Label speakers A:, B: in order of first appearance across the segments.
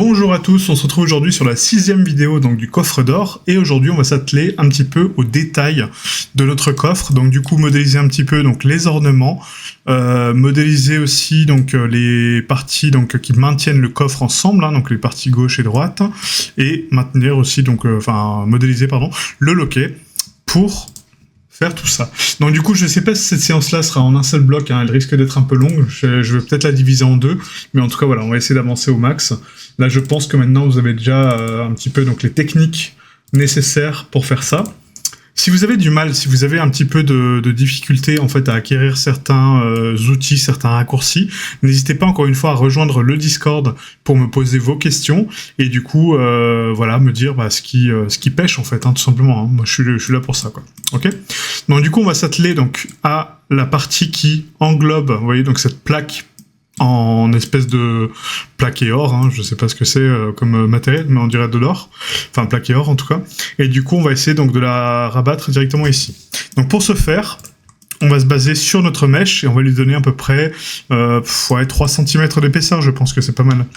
A: Bonjour à tous, on se retrouve aujourd'hui sur la 6e vidéo donc, du coffre d'or, et aujourd'hui on va s'atteler un petit peu aux détails de notre coffre, donc du coup modéliser un petit peu donc, les ornements, modéliser aussi donc, les parties donc, qui maintiennent le coffre ensemble, hein, donc les parties gauche et droite, et maintenir aussi, donc, modéliser le loquet pour faire tout ça. Donc du coup, je ne sais pas si cette séance-là sera en un seul bloc, hein, elle risque d'être un peu longue, je vais peut-être la diviser en deux, mais en tout cas voilà, on va essayer d'avancer au max. Là, je pense que maintenant, vous avez déjà un petit peu donc, les techniques nécessaires pour faire ça. Si vous avez du mal, si vous avez un petit peu de difficulté en fait à acquérir certains outils, certains raccourcis, n'hésitez pas encore une fois à rejoindre le Discord pour me poser vos questions et du coup voilà me dire ce qui pêche en fait, hein, tout simplement. Hein. Moi je suis là pour ça quoi. Ok. Donc du coup on va s'atteler donc à la partie qui englobe, vous voyez donc cette plaque en espèce de plaqué or, hein, je sais pas ce que c'est comme matériel, mais on dirait de l'or, enfin plaqué or en tout cas, et du coup on va essayer donc de la rabattre directement ici. Donc pour ce faire, on va se baser sur notre mèche, et on va lui donner à peu près 3 cm d'épaisseur, je pense que c'est pas mal.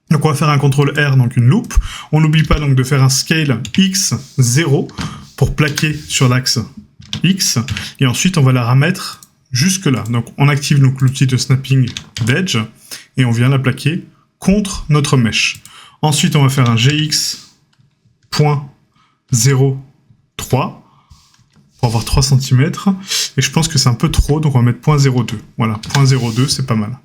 A: Donc on va faire un CTRL R, donc une loupe, on n'oublie pas donc de faire un scale X0 pour plaquer sur l'axe X, et ensuite on va la ramettre jusque là. Donc on active donc l'outil de snapping d'Edge et on vient la plaquer contre notre mèche. Ensuite on va faire un GX.03 pour avoir 3 cm et je pense que c'est un peu trop, donc on va mettre 0.02. Voilà, 0.02 c'est pas mal.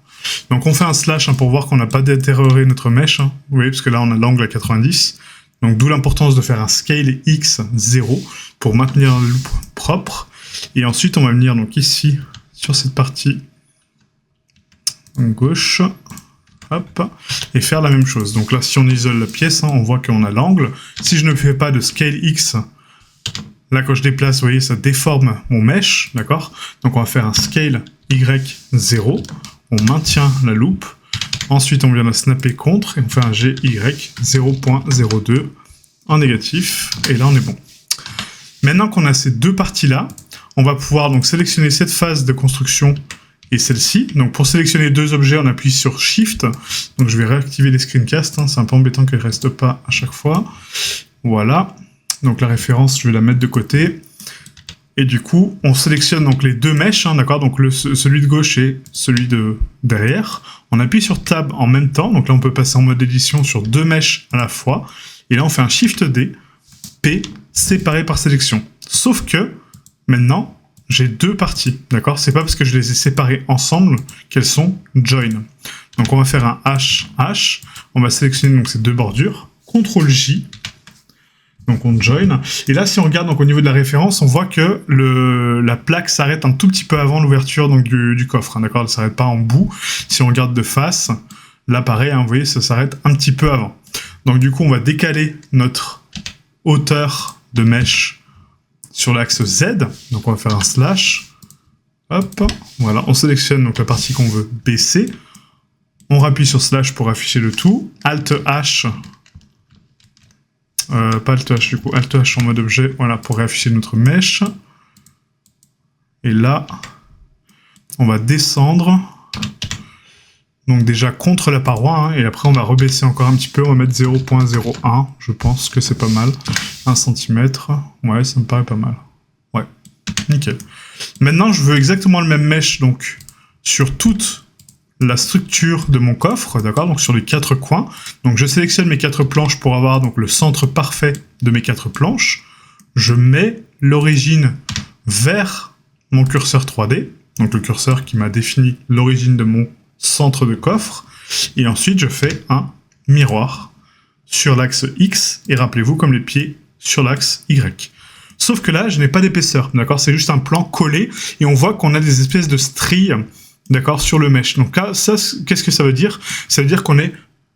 A: Donc on fait un slash pour voir qu'on n'a pas détérioré notre mèche, hein. Vous voyez, parce que là on a l'angle à 90, donc d'où l'importance de faire un scale X0 pour maintenir le loop propre. Et ensuite on va venir donc ici sur cette partie gauche, hop, et faire la même chose. Donc là, si on isole la pièce, hein, on voit qu'on a l'angle. Si je ne fais pas de scale X, là quand je déplace, vous voyez, ça déforme mon mesh, d'accord? Donc on va faire un scale Y0, on maintient la loupe, ensuite on vient la snapper contre, et on fait un GY 0.02 en négatif, et là on est bon. Maintenant qu'on a ces deux parties-là, on va pouvoir donc sélectionner cette phase de construction et celle-ci. Donc pour sélectionner deux objets, on appuie sur Shift. Donc je vais réactiver les screencasts, hein. C'est un peu embêtant qu'elles ne restent pas à chaque fois. Voilà. Donc la référence, je vais la mettre de côté. Et du coup, on sélectionne donc les deux mèches, hein, d'accord. Donc celui de gauche et celui de derrière. On appuie sur Tab en même temps. Donc là, on peut passer en mode édition sur deux mèches à la fois. Et là, on fait un Shift D, P, séparé par sélection. Sauf que maintenant, j'ai deux parties, d'accord? C'est pas parce que je les ai séparées ensemble qu'elles sont join. Donc on va faire un H, on va sélectionner donc ces deux bordures, CTRL J, donc on join. Et là, si on regarde donc au niveau de la référence, on voit que la plaque s'arrête un tout petit peu avant l'ouverture donc du coffre, hein, d'accord? Elle ne s'arrête pas en bout. Si on regarde de face, là pareil, hein, vous voyez, ça s'arrête un petit peu avant. Donc du coup, on va décaler notre hauteur de mèche sur l'axe Z, donc on va faire un slash, hop, voilà, on sélectionne donc la partie qu'on veut baisser, on rappuie sur slash pour afficher le tout, Alt H, pas Alt H du coup, Alt H en mode objet, voilà, pour réafficher notre mèche, et là, on va descendre, donc déjà contre la paroi, hein, et après on va rebaisser encore un petit peu, on va mettre 0.01, je pense que c'est pas mal, 1 cm, ouais, ça me paraît pas mal, ouais, nickel. Maintenant, je veux exactement le même mesh, donc, sur toute la structure de mon coffre, d'accord, donc sur les 4 coins, donc je sélectionne mes 4 planches pour avoir donc le centre parfait de mes 4 planches, je mets l'origine vers mon curseur 3D, donc le curseur qui m'a défini l'origine de mon centre de coffre, et ensuite je fais un miroir sur l'axe X, et rappelez-vous comme les pieds sur l'axe Y. Sauf que là, je n'ai pas d'épaisseur, d'accord? C'est juste un plan collé, et on voit qu'on a des espèces de stries, d'accord, sur le mesh. Donc là, ça, qu'est-ce que ça veut dire? Ça veut dire qu'on est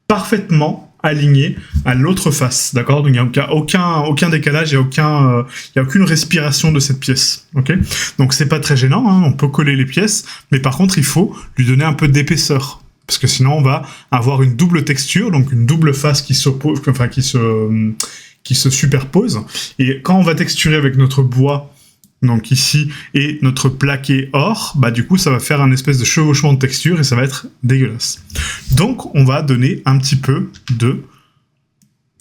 A: parfaitement aligné à l'autre face, d'accord? Donc il n'y a aucun décalage, il n'y a aucune respiration de cette pièce, ok? Donc c'est pas très gênant, hein, on peut coller les pièces, mais par contre il faut lui donner un peu d'épaisseur, parce que sinon on va avoir une double texture, donc une double face qui s'oppose, enfin qui se superpose, et quand on va texturer avec notre bois donc ici, et notre plaqué or, bah du coup ça va faire un espèce de chevauchement de texture et ça va être dégueulasse. Donc on va donner un petit peu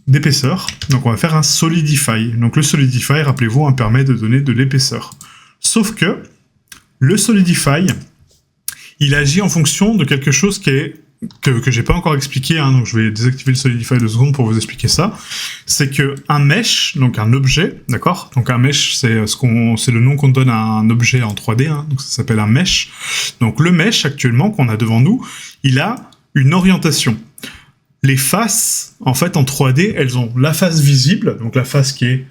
A: d'épaisseur. Donc on va faire un solidify. Donc le solidify, rappelez-vous, permet de donner de l'épaisseur. Sauf que le solidify, il agit en fonction de quelque chose que j'ai pas encore expliqué, hein, donc je vais désactiver le solidify 2 secondes pour vous expliquer ça. C'est que un mesh, donc un objet, d'accord. Donc un mesh, c'est le nom qu'on donne à un objet en 3D, hein, donc ça s'appelle un mesh. Donc le mesh actuellement qu'on a devant nous, il a une orientation. Les faces, en fait, en 3D, elles ont la face visible, donc la face qui est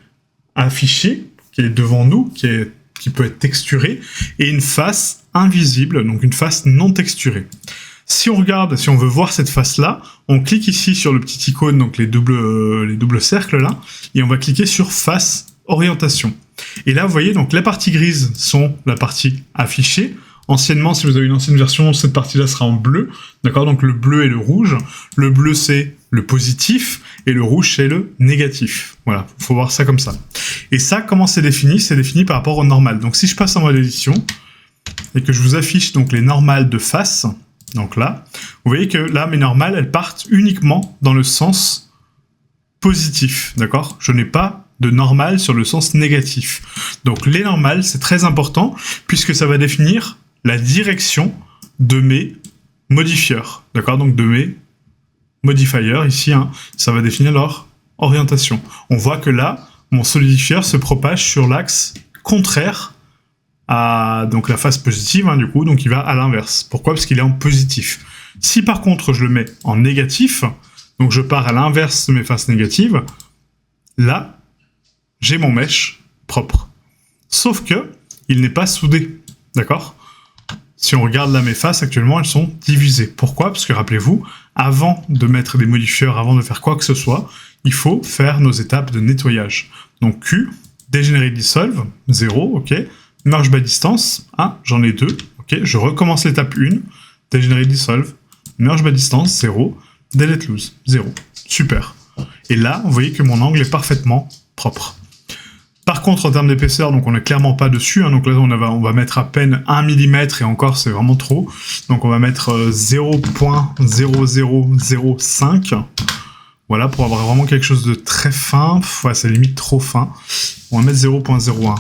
A: affichée, qui est devant nous, qui peut être texturée, et une face invisible, donc une face non texturée. Si on veut voir cette face-là, on clique ici sur le petit icône, donc les doubles cercles là, et on va cliquer sur face orientation. Et là, vous voyez, donc les parties grises sont la partie affichée. Anciennement, si vous avez une ancienne version, cette partie-là sera en bleu, d'accord? Donc le bleu et le rouge. Le bleu, c'est le positif, et le rouge, c'est le négatif. Voilà, il faut voir ça comme ça. Et ça, comment c'est défini? C'est défini par rapport au normal. Donc si je passe en mode édition, et que je vous affiche donc les normales de face, donc là, vous voyez que là, mes normales, elles partent uniquement dans le sens positif, d'accord? Je n'ai pas de normales sur le sens négatif. Donc les normales, c'est très important, puisque ça va définir la direction de mes modifieurs, d'accord? Donc de mes modifiers, ici, hein, ça va définir leur orientation. On voit que là, mon solidifier se propage sur l'axe contraire à donc la face positive, hein, du coup, donc il va à l'inverse. Pourquoi? Parce qu'il est en positif. Si par contre je le mets en négatif, donc je pars à l'inverse de mes faces négatives, là, j'ai mon mesh propre. Sauf que il n'est pas soudé, d'accord? Si on regarde là mes faces, actuellement, elles sont divisées. Pourquoi? Parce que rappelez-vous, avant de mettre des modifieurs, avant de faire quoi que ce soit, il faut faire nos étapes de nettoyage. Donc Q, Degenerate Dissolve, 0, ok. Merge by distance, ah, j'en ai 2, ok. Je recommence l'étape 1, Degenerate Dissolve, Merge by distance, 0, Delete Loose, 0. Super. Et là, vous voyez que mon angle est parfaitement propre. Par contre, en termes d'épaisseur, donc on n'est clairement pas dessus, hein, donc là on va mettre à peine 1 mm, et encore c'est vraiment trop. Donc on va mettre 0.0005, voilà, pour avoir vraiment quelque chose de très fin. Ouais, c'est limite trop fin. On va mettre 0.01.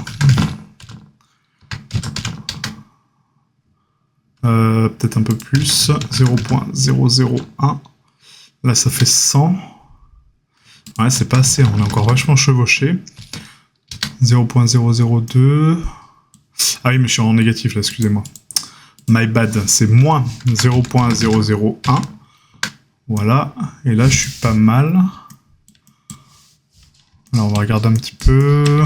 A: Peut-être un peu plus, 0.001. Là ça fait 100. Ouais, c'est pas assez, on est encore vachement chevauché. 0.002. Ah oui, mais je suis en négatif là, excusez-moi. My bad, c'est moins 0.001. Voilà, et là je suis pas mal. Alors on va regarder un petit peu.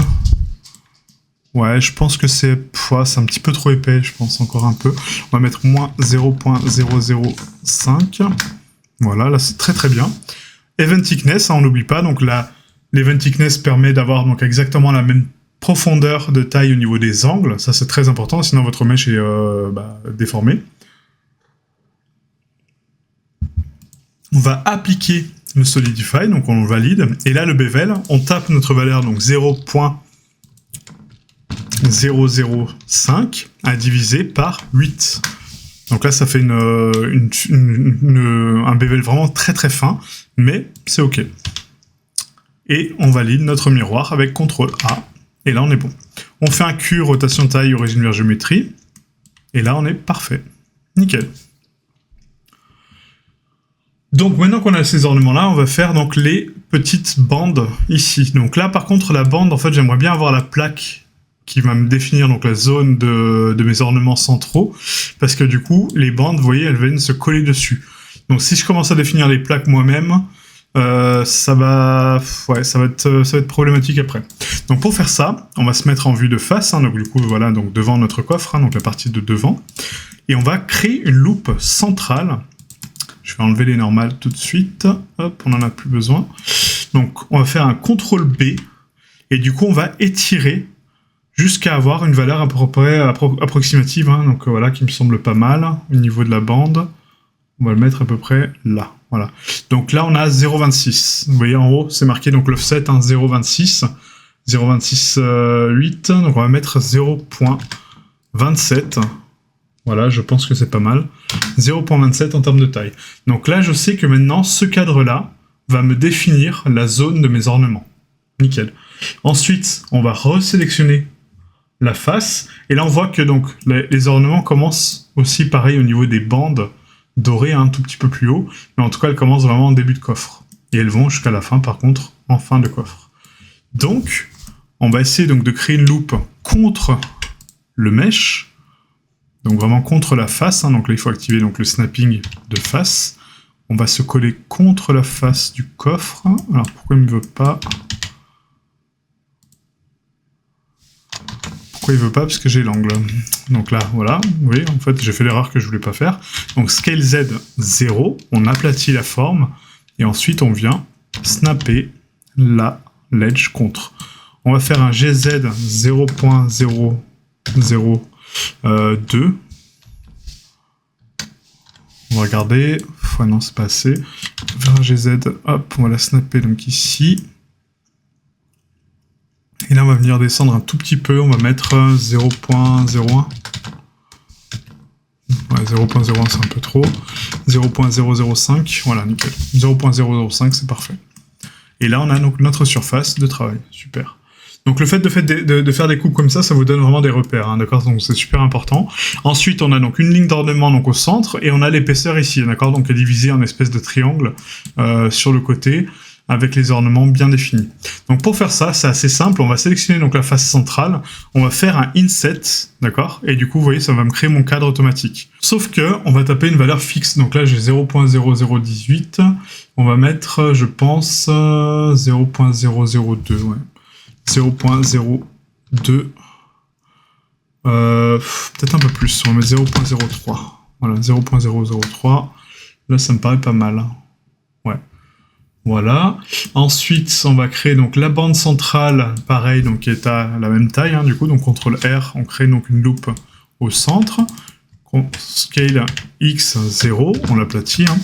A: Ouais, je pense que c'est un petit peu trop épais, je pense encore un peu. On va mettre moins 0.005. Voilà, là c'est très très bien. Event thickness, hein, on n'oublie pas, donc là, l'event thickness permet d'avoir donc exactement la même profondeur de taille au niveau des angles. Ça c'est très important, sinon votre mèche est déformée. On va appliquer le solidify, donc on le valide. Et là, le bevel, on tape notre valeur, donc 0.005 à diviser par 8. Donc là, ça fait un bevel vraiment très très fin, mais c'est OK. Et on valide notre miroir avec CTRL A, et là on est bon. On fait un Q, rotation taille, origine vers géométrie, et là on est parfait. Nickel. Donc maintenant qu'on a ces ornements-là, on va faire donc les petites bandes ici. Donc là par contre la bande, en fait j'aimerais bien avoir la plaque qui va me définir donc la zone de mes ornements centraux, parce que du coup les bandes, vous voyez, elles viennent se coller dessus. Donc si je commence à définir les plaques moi-même, ça va être problématique après. Donc pour faire ça, on va se mettre en vue de face, hein, donc du coup voilà, donc devant notre coffre, hein, donc la partie de devant, et on va créer une loupe centrale. Je vais enlever les normales tout de suite, hop, on n'en a plus besoin. Donc on va faire un CTRL B, et du coup on va étirer jusqu'à avoir une valeur à peu près approximative, hein, donc voilà, qui me semble pas mal au niveau de la bande. On va le mettre à peu près là, voilà. Donc là, on a 0,26. Vous voyez en haut, c'est marqué donc l'offset, hein, 0,26. 0,26,8, donc on va mettre 0,27. Voilà, je pense que c'est pas mal. 0,27 en termes de taille. Donc là, je sais que maintenant, ce cadre-là va me définir la zone de mes ornements. Nickel. Ensuite, on va resélectionner la face. Et là, on voit que donc les ornements commencent aussi pareil au niveau des bandes dorées un tout petit peu plus haut. Mais en tout cas, elles commencent vraiment en début de coffre. Et elles vont jusqu'à la fin, par contre, en fin de coffre. Donc, on va essayer donc de créer une loupe contre le mesh. Donc vraiment contre la face. Donc là, il faut activer donc le snapping de face. On va se coller contre la face du coffre. Alors, pourquoi il ne me veut pas? Pourquoi il veut pas? Parce que j'ai l'angle. Donc là, voilà. Oui, en fait, j'ai fait l'erreur que je voulais pas faire. Donc, Scale Z 0. On aplatit la forme. Et ensuite, on vient snapper la ledge contre. On va faire un GZ 0.002. On va regarder. Ouais, non, c'est pas assez. On va faire un GZ. Hop, on va la snapper donc ici. Et là, on va venir descendre un tout petit peu. On va mettre 0.01. Ouais, 0.01, c'est un peu trop. 0.005. Voilà, nickel. 0.005, c'est parfait. Et là, on a donc notre surface de travail. Super. Donc le fait de faire des coupes comme ça vous donne vraiment des repères, hein, d'accord? Donc c'est super important. Ensuite, on a donc une ligne d'ornement donc au centre, et on a l'épaisseur ici, d'accord? Donc elle est divisée en espèce de triangle sur le côté, avec les ornements bien définis. Donc pour faire ça, c'est assez simple. On va sélectionner donc la face centrale, on va faire un inset, d'accord? Et du coup, vous voyez, ça va me créer mon cadre automatique. Sauf que on va taper une valeur fixe. Donc là, j'ai 0.0018. On va mettre, je pense, 0.002, ouais. 0.02, peut-être un peu plus, on va mettre 0.03, voilà, 0.003, là ça me paraît pas mal, ouais, voilà. Ensuite, on va créer donc la bande centrale, pareil, donc qui est à la même taille, hein, du coup, donc CTRL R, on crée donc une loupe au centre, Scale X 0, on l'aplatit, hein.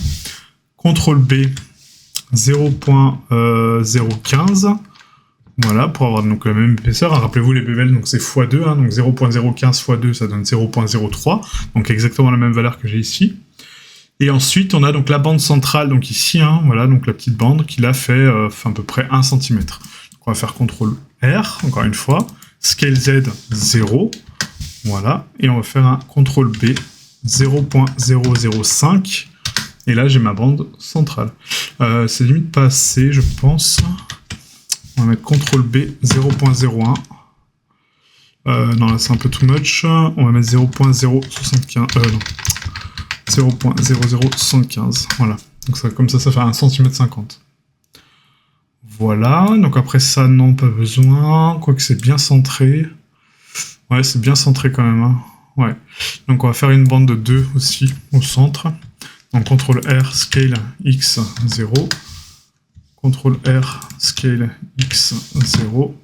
A: CTRL B, 0.015, voilà, pour avoir donc la même épaisseur. Rappelez-vous, les bevels, donc c'est x2, hein, donc 0.015 x 2, ça donne 0.03, donc exactement la même valeur que j'ai ici. Et ensuite, on a donc la bande centrale, donc ici, hein, voilà, donc la petite bande qui l'a fait à peu près 1 cm. Donc on va faire CTRL R, encore une fois, Scale Z 0, voilà, et on va faire un CTRL B 0.005, et là j'ai ma bande centrale. C'est limite pas assez, je pense. On va mettre CTRL B 0.01. Non, là c'est un peu too much. On va mettre 0.075. Non. 0.0075. Voilà. Donc ça, comme ça fait 1,50 cm. Voilà. Donc après ça, non, pas besoin. Quoique c'est bien centré. Ouais, c'est bien centré quand même. Hein. Ouais. Donc on va faire une bande de 2 aussi au centre. Donc CTRL R, Scale X 0. CTRL R, Scale X 0.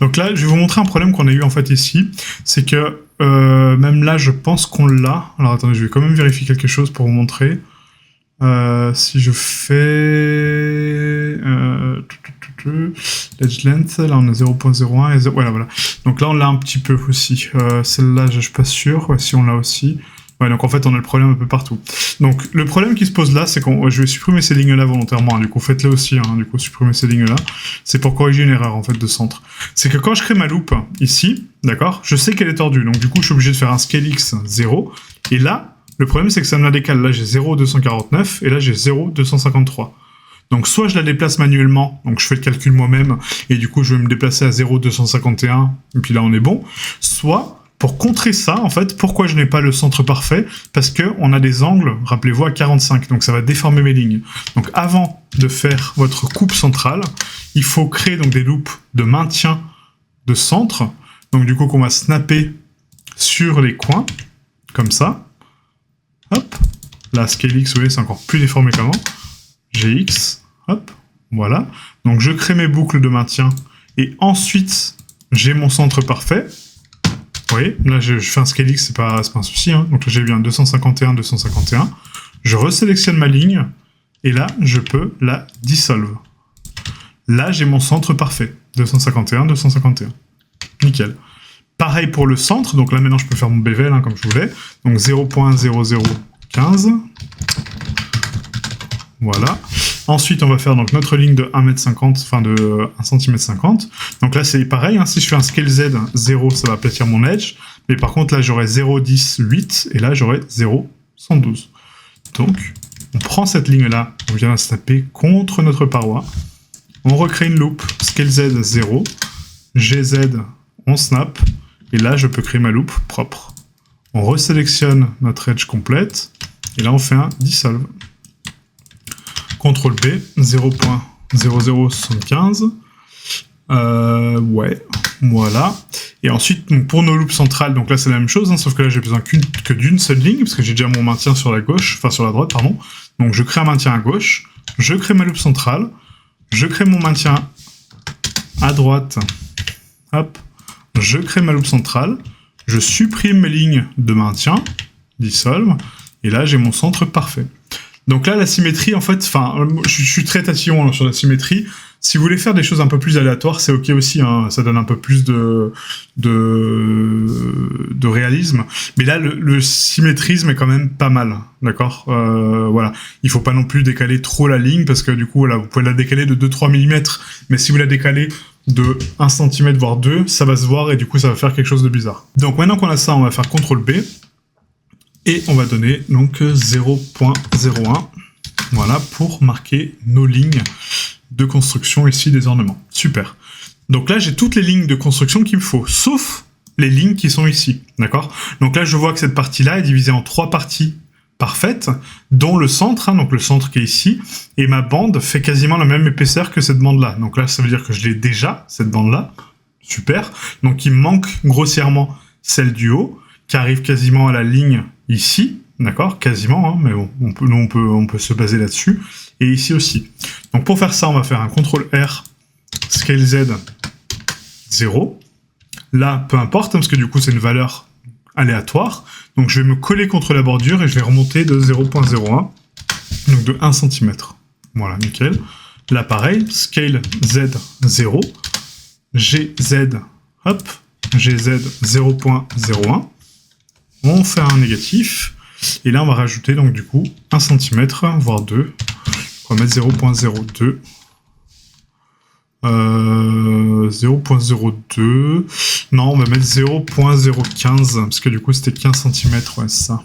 A: Donc là, je vais vous montrer un problème qu'on a eu en fait ici. C'est que même là, je pense qu'on l'a. Alors attendez, je vais quand même vérifier quelque chose pour vous montrer. Si je fais l'edge length, là on a 0.01 et voilà. Donc là on l'a un petit peu aussi. Celle-là, je suis pas sûr. Ouais, si on l'a aussi. Ouais, donc en fait, on a le problème un peu partout. Donc, le problème qui se pose là, c'est que je vais supprimer ces lignes-là volontairement. Hein, du coup, faites-le aussi. Hein, du coup, supprimer ces lignes-là. C'est pour corriger une erreur, en fait, de centre. C'est que quand je crée ma loupe, ici, d'accord, je sais qu'elle est tordue. Donc, du coup, je suis obligé de faire un Scale X 0. Et là, le problème, c'est que ça me la décale. Là, j'ai 0,249 et là, j'ai 0,253. Donc, soit je la déplace manuellement, donc je fais le calcul moi-même, et du coup, je vais me déplacer à 0,251, et puis là, on est bon. Soit... Pour contrer ça, en fait, pourquoi je n'ai pas le centre parfait? Parce qu'on a des angles, rappelez-vous, à 45, donc ça va déformer mes lignes. Donc avant de faire votre coupe centrale, il faut créer donc des loupes de maintien de centre, donc du coup qu'on va snapper sur les coins, comme ça. Hop, là, Scale X, vous voyez, c'est encore plus déformé qu'avant. GX, hop, voilà. Donc je crée mes boucles de maintien, et ensuite, j'ai mon centre parfait. Vous voyez, là je fais un Scale X, c'est pas un souci, hein. Donc là j'ai bien 251, 251. Je resélectionne ma ligne, et là je peux la dissolve. Là, j'ai mon centre parfait. 251, 251. Nickel. Pareil pour le centre, donc là maintenant je peux faire mon bevel hein, comme je voulais. Donc 0.0015. Voilà. Ensuite, on va faire donc notre ligne de 1,50 m, enfin de 1,50 cm. Donc là, c'est pareil, hein, si je fais un scale Z 0, ça va aplatir mon edge. Mais par contre, là, j'aurai 0,10, 8, et là, j'aurai 0,112. Donc, on prend cette ligne-là, on vient la snapper contre notre paroi. On recrée une loupe, scale Z 0, GZ, on snap, et là, je peux créer ma loupe propre. On resélectionne notre edge complète, et là, on fait un dissolve. CTRL B, 0.0075. Ouais, voilà. Et ensuite, donc, pour nos loupes centrales, donc là c'est la même chose, hein, sauf que là j'ai besoin que d'une seule ligne, parce que j'ai déjà mon maintien sur la gauche, enfin sur la droite, pardon. Donc je crée un maintien à gauche, je crée ma loupe centrale, je crée mon maintien à droite, hop, je crée ma loupe centrale, je supprime mes lignes de maintien, dissolve, et là j'ai mon centre parfait. Donc là, la symétrie, en fait, enfin, je suis très tatillon sur la symétrie. Si vous voulez faire des choses un peu plus aléatoires, c'est ok aussi, hein, ça donne un peu plus de réalisme. Mais là, le symétrisme est quand même pas mal, d'accord. Voilà, il faut pas non plus décaler trop la ligne, parce que du coup, voilà, vous pouvez la décaler de 2-3 mm, mais si vous la décalez de 1 cm, voire 2, ça va se voir, et du coup, ça va faire quelque chose de bizarre. Donc maintenant qu'on a ça, on va faire CTRL B. Et on va donner donc 0.01, voilà, pour marquer nos lignes de construction ici des ornements. Super. Donc là, j'ai toutes les lignes de construction qu'il me faut, sauf les lignes qui sont ici, d'accord? Donc là, je vois que cette partie-là est divisée en 3 parties parfaites, dont le centre, hein, donc le centre qui est ici, et ma bande fait quasiment la même épaisseur que cette bande-là. Donc là, ça veut dire que je l'ai déjà, cette bande-là. Super. Donc il me manque grossièrement celle du haut, qui arrive quasiment à la ligne ici, d'accord, quasiment, hein, mais bon, on peut se baser là-dessus, et ici aussi. Donc pour faire ça, on va faire un CTRL R, scale Z 0. Là, peu importe, hein, parce que du coup, c'est une valeur aléatoire. Donc je vais me coller contre la bordure et je vais remonter de 0.01, donc de 1 cm. Voilà, nickel. Là, pareil, scale Z 0, GZ, hop, GZ 0.01. On fait un négatif, et là on va rajouter donc du coup 1 cm, voire 2. On va mettre 0.02. 0.02. Non, on va mettre 0.015, parce que du coup c'était 15 cm, ouais, c'est ça.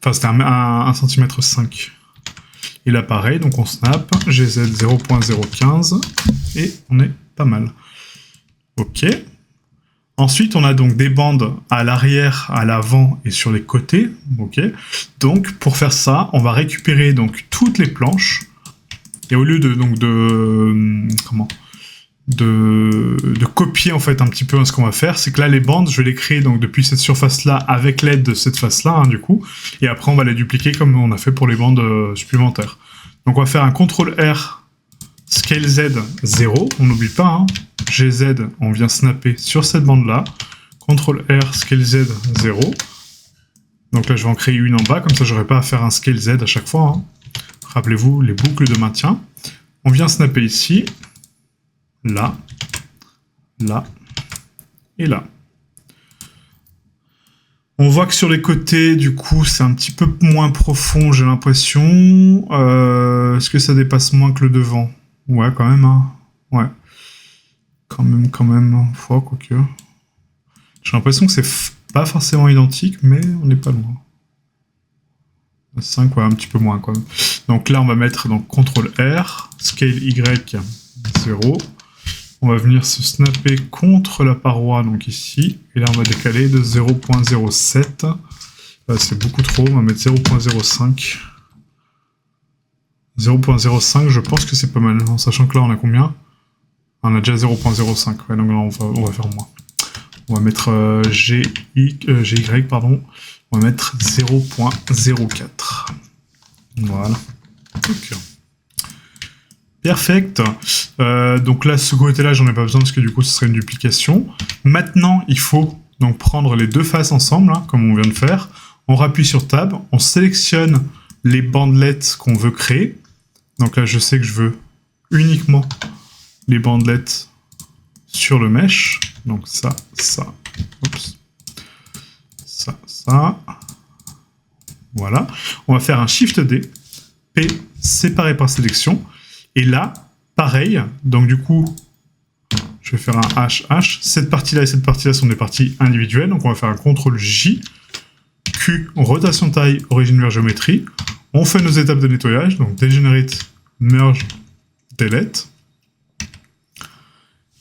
A: Enfin, c'était 1 cm 5. Et là pareil, donc on snap, GZ 0.015, et on est pas mal. Ok. Ensuite, on a donc des bandes à l'arrière, à l'avant et sur les côtés. Ok. Donc, pour faire ça, on va récupérer donc toutes les planches. Et au lieu de copier en fait un petit peu ce qu'on va faire, c'est que là les bandes, je vais les créer donc depuis cette surface-là avec l'aide de cette face-là, hein, du coup. Et après, on va les dupliquer comme on a fait pour les bandes supplémentaires. Donc, on va faire un CTRL R. Scale Z 0, on n'oublie pas, hein. GZ, on vient snapper sur cette bande-là. CTRL R, Scale Z 0. Donc là, je vais en créer une en bas, comme ça, j'aurai pas à faire un Scale Z à chaque fois, hein. Rappelez-vous, les boucles de maintien. On vient snapper ici, là, là, et là. On voit que sur les côtés, du coup, c'est un petit peu moins profond, j'ai l'impression. Est-ce que ça dépasse moins que le devant? Ouais, quand même, hein. Ouais. Quand même. Fois, quoique. J'ai l'impression que c'est pas forcément identique, mais on n'est pas loin. 5, ouais, un petit peu moins, quoi. Donc là, on va mettre donc CTRL R, Scale Y 0. On va venir se snapper contre la paroi, donc ici. Et là, on va décaler de 0.07. C'est beaucoup trop, on va mettre 0.05. 0.05, je pense que c'est pas mal, en sachant que là on a combien? On a déjà 0.05, ouais, donc là on va faire moins. On va mettre GY, pardon, on va mettre 0.04. Voilà. Okay. Perfect. Donc là, ce côté-là, j'en ai pas besoin parce que du coup, ce serait une duplication. Maintenant, il faut donc prendre les deux faces ensemble, hein, comme on vient de faire. On rappuie sur Tab, on sélectionne les bandelettes qu'on veut créer. Donc là, je sais que je veux uniquement les bandelettes sur le mesh. Donc ça, oups, ça. Voilà. On va faire un Shift D, P séparé par sélection. Et là, pareil. Donc du coup, je vais faire un HH. Cette partie-là et cette partie-là sont des parties individuelles. Donc on va faire un CTRL J, Q, rotation taille, origine vers géométrie. On fait nos étapes de nettoyage. Donc degenerate, merge, delete.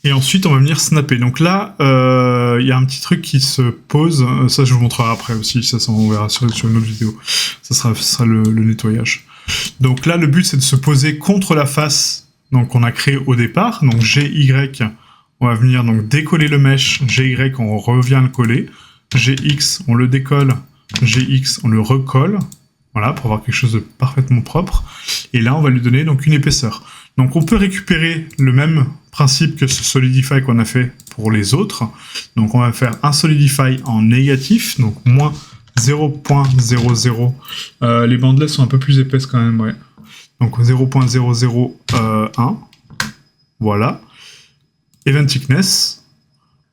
A: Et ensuite, on va venir snapper. Donc là, il y a un petit truc qui se pose. Ça, je vous montrerai après aussi. Ça, on verra sur une autre vidéo. Ça sera le nettoyage. Donc là, le but, c'est de se poser contre la face qu'on a créée au départ. Donc GY, on va venir donc décoller le mesh. GY, on revient le coller. GX, on le décolle. GX, on le recolle. Voilà, pour avoir quelque chose de parfaitement propre. Et là, on va lui donner donc une épaisseur. Donc on peut récupérer le même principe que ce Solidify qu'on a fait pour les autres. Donc on va faire un Solidify en négatif, donc moins 0.00. Les bandelettes sont un peu plus épaisses quand même, ouais. Donc 0.001. Voilà. Event thickness.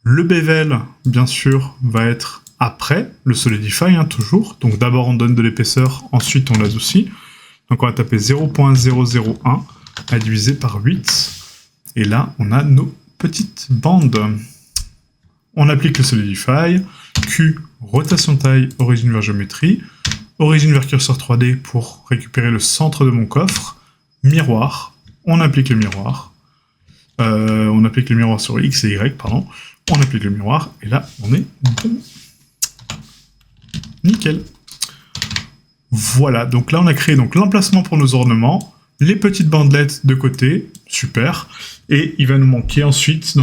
A: Le bevel, bien sûr, va être après le Solidify, toujours. Donc d'abord on donne de l'épaisseur, ensuite on l'adoucit. Donc on va taper 0.001 à diviser par 8. Et là, on a nos petites bandes. On applique le Solidify. Q, rotation taille, origine vers géométrie. Origine vers curseur 3D pour récupérer le centre de mon coffre. Miroir. On applique le miroir. On applique le miroir sur X et Y, pardon. On applique le miroir. Et là, on est bon. Nickel. Voilà. Donc là, on a créé l'emplacement pour nos ornements. Les petites bandelettes de côté, super, et il va nous manquer ensuite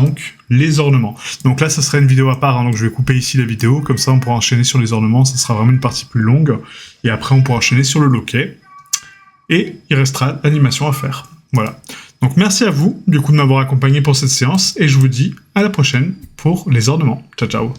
A: les ornements. Donc là, ça serait une vidéo à part, donc je vais couper ici la vidéo, comme ça on pourra enchaîner sur les ornements, ça sera vraiment une partie plus longue, et après on pourra enchaîner sur le loquet, et il restera l'animation à faire. Voilà. Donc merci à vous, du coup, de m'avoir accompagné pour cette séance, et je vous dis à la prochaine pour les ornements. Ciao, ciao.